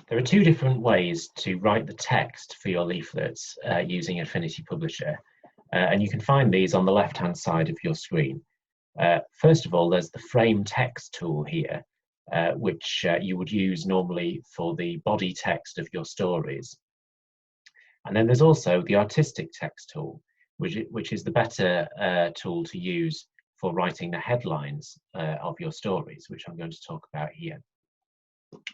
There are two different ways to write the text for your leaflets using Affinity Publisher, and you can find these on the left-hand side of your screen. First of all, there's the frame text tool here, which you would use normally for the body text of your stories. And then there's also the artistic text tool, which is the better tool to use for writing the headlines of your stories, which I'm going to talk about here.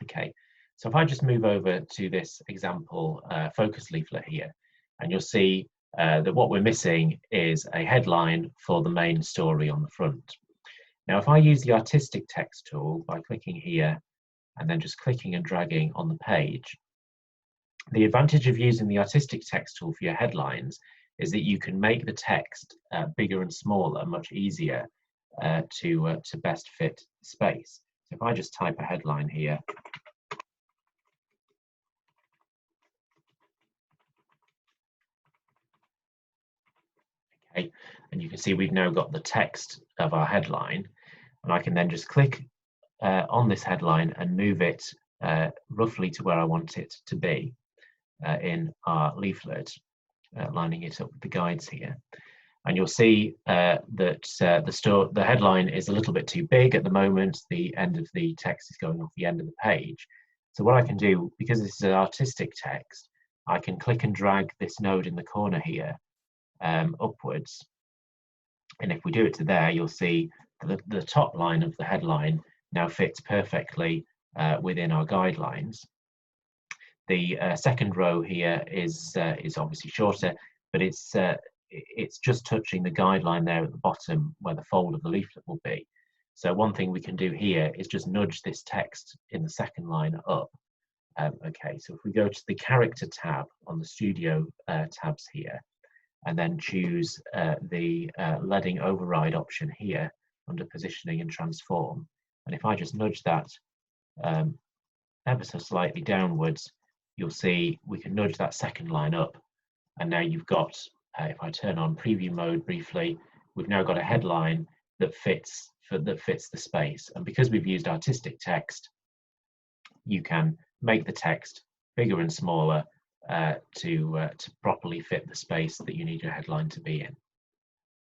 Okay, so if I just move over to this example focus leaflet here, and you'll see that what we're missing is a headline for the main story on the front. Now, if I use the artistic text tool by clicking here and then just clicking and dragging on the page, the advantage of using the artistic text tool for your headlines is that you can make the text bigger and smaller, much easier to best fit space. So if I just type a headline here, okay, and you can see we've now got the text of our headline, and I can then just click on this headline and move it roughly to where I want it to be in our leaflet, lining it up with the guides here. And you'll see that the headline is a little bit too big at the moment. The end of the text is going off the end of the page. So what I can do, because this is an artistic text, I can click and drag this node in the corner here upwards. And if we do it to there, you'll see the top line of the headline now fits perfectly within our guidelines. The second row here is obviously shorter, but it's just touching the guideline there at the bottom where the fold of the leaflet will be. So one thing we can do here is just nudge this text in the second line up. Okay, so if we go to the character tab on the studio tabs here, and then choose the leading override option here under positioning and transform, and if I just nudge that ever so slightly downwards, you'll see we can nudge that second line up, and now you've got, if I turn on preview mode briefly, we've now got a headline that fits the space. And because we've used artistic text, you can make the text bigger and smaller to properly fit the space that you need your headline to be in.